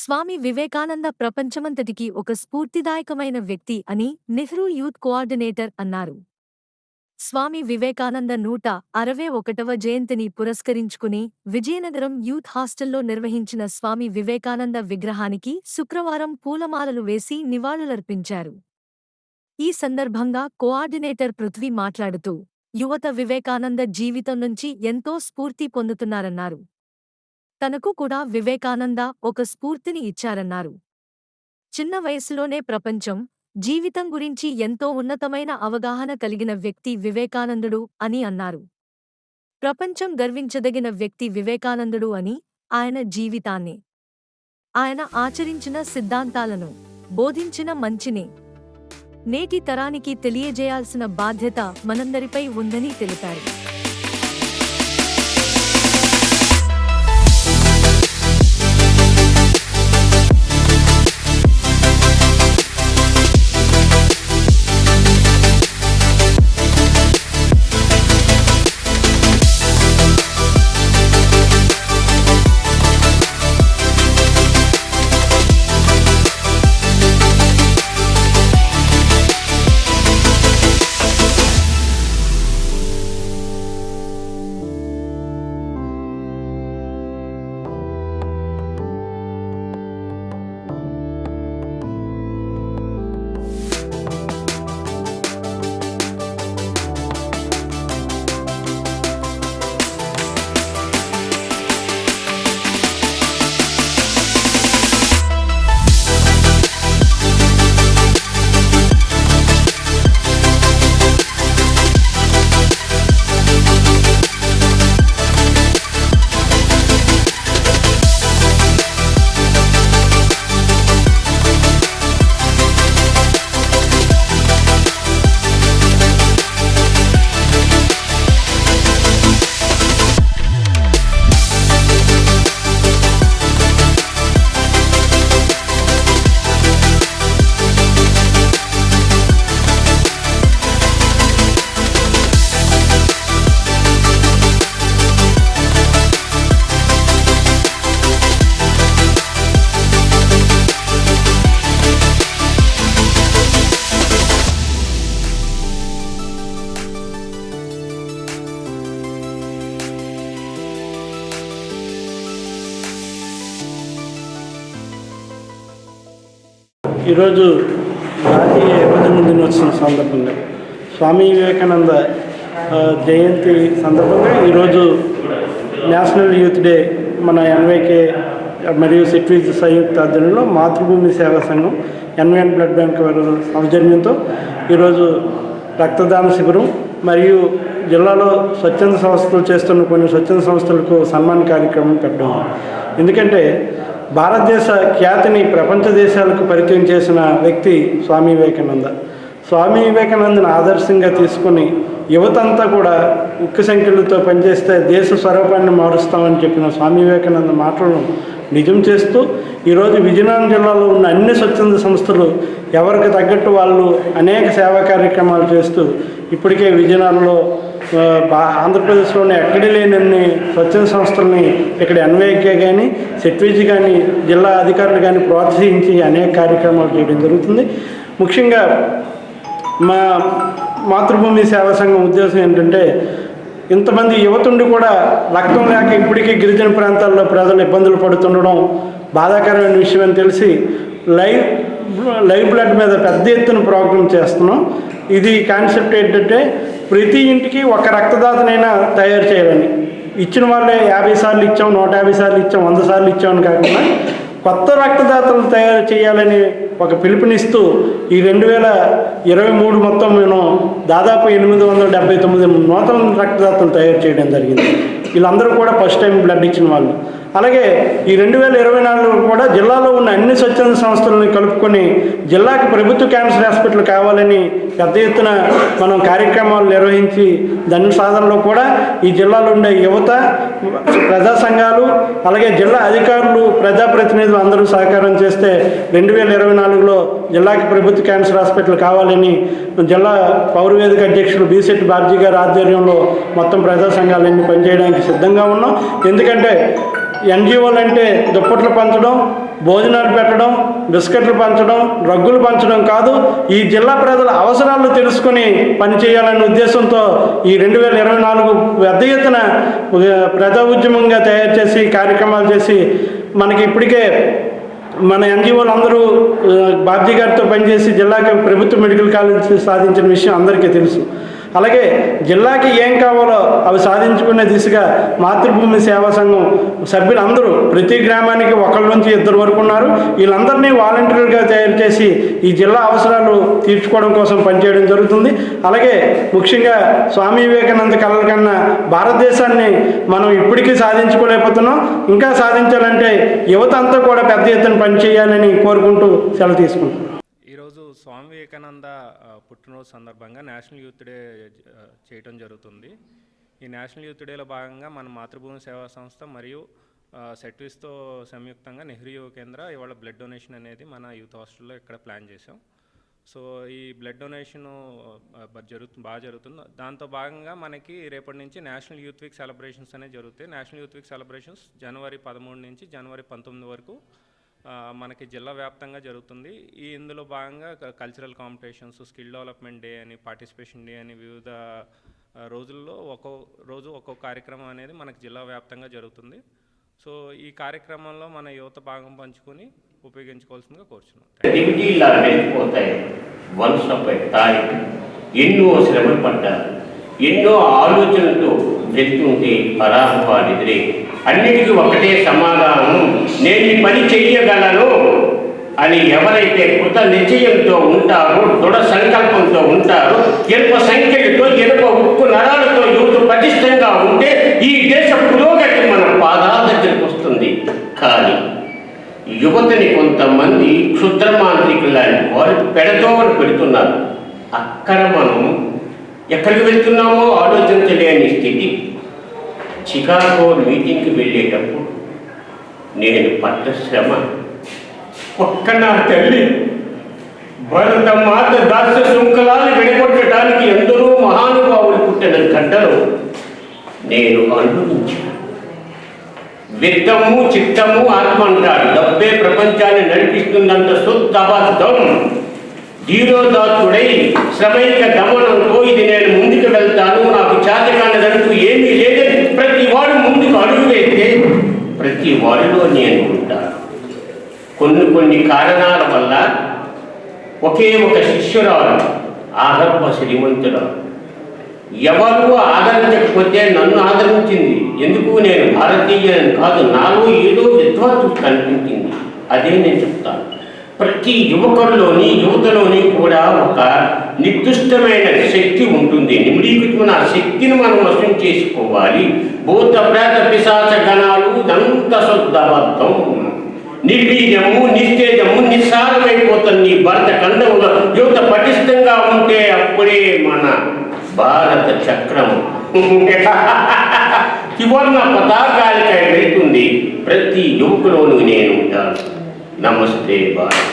స్వామి వివేకానంద ప్రపంచమంతటికీ ఒక స్ఫూర్తిదాయకమైన వ్యక్తి అని నెహ్రూ యూత్ కోఆర్డినేటర్ అన్నారు. స్వామి వివేకానంద 161వ జయంతిని పురస్కరించుకుని విజయనగరం యూత్ హాస్టల్లో నిర్వహించిన స్వామి వివేకానంద విగ్రహానికి శుక్రవారం పూలమాలలు వేసి నివాళులర్పించారు. ఈ సందర్భంగా కోఆర్డినేటర్ పృథ్వీ మాట్లాడుతూ, యువత వివేకానంద జీవితం నుంచి ఎంతో స్ఫూర్తి పొందుతున్నారన్నారు. తనకు కూడా వివేకానంద ఒక స్ఫూర్తిని ఇచ్చారన్నారు. చిన్న వయసులోనే ప్రపంచం, జీవితం గురించి ఎంతో ఉన్నతమైన అవగాహన కలిగిన వ్యక్తి వివేకానందుడు అని అన్నారు. ప్రపంచం గర్వించదగిన వ్యక్తి వివేకానందుడు అని, ఆయన జీవితాన్ని, ఆయన ఆచరించిన సిద్ధాంతాలను, బోధించిన మంచిని నేటి తరానికి తెలియజేయాల్సిన బాధ్యత మనందరిపై ఉందని తెలిపారు. ఈరోజు జాతీయ యువజన దినోత్సవం సందర్భంగా స్వామి వివేకానంద జయంతి సందర్భంగా ఈరోజు నేషనల్ యూత్ డే మన ఎన్వైకే మరియు సెట్విజ్ సంయుక్త ఆధ్వర్యంలో మాతృభూమి సేవా సంఘం ఎన్వైఎన్ బ్లడ్ బ్యాంక్ వారి సౌజన్యంతో ఈరోజు రక్తదాన శిబిరం మరియు జిల్లాలో స్వచ్ఛంద సంస్థలు చేస్తున్న కొన్ని స్వచ్ఛంద సంస్థలకు సన్మాన కార్యక్రమం పెట్టడం. ఎందుకంటే భారతదేశ ఖ్యాతిని ప్రపంచ దేశాలకు పరిచయం చేసిన వ్యక్తి స్వామి వివేకానంద. స్వామి వివేకానందను ఆదర్శంగా తీసుకుని యువతంతా కూడా ఉక్కు సంఖ్యలతో పనిచేస్తే దేశ స్వరూపాన్ని మారుస్తామని చెప్పిన స్వామి వివేకానంద మాటలను నిజం చేస్తూ ఈరోజు విజయనగరం జిల్లాలో ఉన్న అన్ని స్వచ్ఛంద సంస్థలు ఎవరికి తగ్గట్టు వాళ్ళు అనేక సేవా కార్యక్రమాలు చేస్తూ ఇప్పటికే విజయనగరంలో ఆంధ్రప్రదేశ్లోనే ఎక్కడి లేనన్ని స్వచ్ఛంద సంస్థలని ఇక్కడ ఎన్వైకే కానీ సెట్విజ్ కానీ జిల్లా అధికారులు కానీ ప్రోత్సహించి అనేక కార్యక్రమాలు చేయడం జరుగుతుంది. ముఖ్యంగా మా మాతృభూమి సేవా సంఘం ఉద్దేశం ఏంటంటే, ఇంతమంది యువతుండి కూడా రక్తం లేక ఇప్పటికీ గిరిజన ప్రాంతాల్లో ప్రజలు ఇబ్బందులు పడుతుండడం బాధాకరమైన విషయం అని తెలిసి లైవ్ బ్లడ్ మీద పెద్ద ఎత్తున ప్రోగ్రాం చేస్తున్నాం. ఇది కాన్సెప్ట్ ఏంటంటే, ప్రతి ఇంటికి ఒక రక్తదాతనైనా తయారు చేయాలని, ఇచ్చిన వాళ్ళే 50 సార్లు ఇచ్చాం, 150 సార్లు ఇచ్చాం, 100 సార్లు ఇచ్చామని కాకుండా కొత్త రక్తదాతలు తయారు చేయాలని ఒక పిలుపునిస్తూ ఈ 2023 మొత్తం మేము దాదాపు 879 నూతన రక్తదాతలు తయారు చేయడం జరిగింది. వీళ్ళందరూ కూడా ఫస్ట్ టైం బ్లడ్ ఇచ్చిన వాళ్ళు. అలాగే ఈ 2024 కూడా జిల్లాలో ఉన్న అన్ని స్వచ్ఛంద సంస్థలను కలుపుకొని జిల్లాకి ప్రభుత్వ క్యాన్సర్ హాస్పిటల్ కావాలని పెద్ద ఎత్తున మనం కార్యక్రమాలు నిర్వహించి దాని సాధనలో కూడా ఈ జిల్లాలో ఉండే యువత, ప్రజా సంఘాలు, అలాగే జిల్లా అధికారులు, ప్రజాప్రతినిధులు అందరూ సహకారం చేస్తే 2024లో జిల్లాకి ప్రభుత్వ క్యాన్సర్ హాస్పిటల్ కావాలని జిల్లా పౌరవేదిక అధ్యక్షులు బీసెట్టి బాబ్జీ గారి ఆధ్వర్యంలో మొత్తం ప్రజా సంఘాలన్నీ పనిచేయడానికి సిద్ధంగా ఉన్నాం. ఎందుకంటే ఎన్జిఓలు అంటే దుప్పట్లు పంచడం, భోజనాలు పెట్టడం, బిస్కెట్లు పంచడం, రగ్గులు పంచడం కాదు, ఈ జిల్లా ప్రజల అవసరాలు తెలుసుకొని పనిచేయాలనే ఉద్దేశంతో ఈ 2024 పెద్ద ఎత్తున ప్రజా ఉద్యమంగా తయారు చేసి కార్యక్రమాలు చేసి మనకి ఇప్పటికే మన ఎన్జిఓలు అందరూ బాబ్జీ గారితో పనిచేసి జిల్లాకి ప్రభుత్వ మెడికల్ కాలేజ్ సాధించిన విషయం అందరికీ తెలుసు. అలాగే జిల్లాకి ఏం కావాలో అవి సాధించుకునే దిశగా మాతృభూమి సేవా సంఘం సభ్యులందరూ ప్రతి గ్రామానికి ఒకళ్ళ నుంచి 2 వరకు ఉన్నారు. వీళ్ళందరినీ వాలంటీర్లుగా తయారు చేసి ఈ జిల్లా అవసరాలు తీర్చుకోవడం కోసం పనిచేయడం జరుగుతుంది. అలాగే ముఖ్యంగా స్వామి వివేకానంద కలల కన్నా భారతదేశాన్ని మనం ఇప్పటికీ సాధించుకోలేకపోతున్నాం. ఇంకా సాధించాలంటే యువత అంతా కూడా పెద్ద ఎత్తున పనిచేయాలని కోరుకుంటూ సెలవు తీసుకుంటాం. ఈరోజు స్వామి వివేకానంద పుట్టినరోజు సందర్భంగా నేషనల్ యూత్ డే చేయటం జరుగుతుంది. ఈ నేషనల్ యూత్ డేలో భాగంగా మన మాతృభూమి సేవా సంస్థ మరియు సెట్విస్తో సంయుక్తంగా నెహ్రూ యువ కేంద్ర ఇవాళ బ్లడ్ డొనేషన్ అనేది మన యూత్ హాస్టల్లో ఇక్కడ ప్లాన్ చేసాం. సో ఈ బ్లడ్ డొనేషన్ బాగా జరుగుతుంది. దాంతో భాగంగా మనకి రేపటి నుంచి నేషనల్ యూత్ వీక్ సెలబ్రేషన్స్ అనేవి జరుగుతాయి. నేషనల్ యూత్ వీక్ సెలబ్రేషన్స్ జనవరి 13 నుంచి జనవరి 19 వరకు మనకి జిల్లా వ్యాప్తంగా జరుగుతుంది. ఇందులో భాగంగా cultural competitions, skill development day అని, పార్టిసిపేషన్ డే అని వివిధ రోజుల్లో ఒక్కో కార్యక్రమం అనేది మనకి జిల్లా వ్యాప్తంగా జరుగుతుంది. సో ఈ కార్యక్రమంలో మన యువత భాగం పంచుకొని ఉపయోగించుకోవాల్సిందిగా కోరుచున్నాం. ఎన్నో శ్రమలు పడ్డారు, ఎన్నో ఆలోచనలతో వెళ్తుంటే పరాభవాలు ఎదురే అన్నిటికీ ఒకటే సమాధానం, నేను ఈ పని చెయ్యగలను అని ఎవరైతే కృత నిశ్చయంతో ఉంటారో, దృఢ సంకల్పంతో ఉంటారో, ఎనుప సంఖ్యలతో ఎనుప ఉక్కు నరాలతో యువత పటిష్టంగా ఉంటే ఈ దేశ పురోగతి మన పాదాల దగ్గరికి వస్తుంది. కానీ యువతని కొంతమంది క్షుద్ర మాంత్రికులు లాంటి వారు పెడతోవని పెడుతున్నారు. అక్కడ మనం ఎక్కడికి వెళ్తున్నామో ఆలోచించలేని స్థితి. చికాగో మీటింగ్కి వెళ్ళేటప్పుడు నేను పడ్డ శ్రమ, ఒక్క నా తల్లి భరత మాత దాస్య శృంఖలాలు విడగొట్టడానికి ఎందరో మహానుభావులు పుట్టిన గడ్డలో నేను అనుభవించాను. విత్తము చిత్తము ఆత్మ అంటాడు. డబ్బే ప్రపంచాన్ని నడిపిస్తుందంత శుద్ధ అబద్ధం. ధీరోదాత్తుడై శ్రమైక దమనంతో ఇది నేను ముందుకు వెళ్తాను, నాకు చేతకానిదంటూ ఏమీ లేదని ప్రతి వాడు ముందుకు అడుగు వేస్తే ప్రతి వాడిలో నేను ఉంటాను. కొన్ని కారణాల వల్ల ఒకే ఒక శిష్యురాలు ఆగర్భ శ్రీమంతురాలు ఎవరు ఆదరించకపోతే నన్ను ఆదరించింది. ఎందుకు? నేను భారతీయుని కాదు, నాలో ఏదో విద్వత్తు కనిపించింది. అదే నేను చెప్తాను. ప్రతి యువకుల్లోని యువతలోని కూడా ఒక నిర్దిష్టమైన శక్తి ఉంటుంది. నిమిడీకృతమైన ఆ శక్తిని మనం వశం చేసుకోవాలి. భూత ప్రేత పిశాచ గణాలు దంత శుద్ధబద్ధం, నిర్వీర్యము, నిస్తేజము, నిస్సారమైపోతుంది ఈ భారత ఖండంలో. యువత పటిష్టంగా ఉంటే అప్పుడే మన భారత చక్రము త్రివర్ణ పతాకాలకై వెళ్తుంది. ప్రతి యువకులోనూ నేను ఉంటాను. నమస్తే భారత్.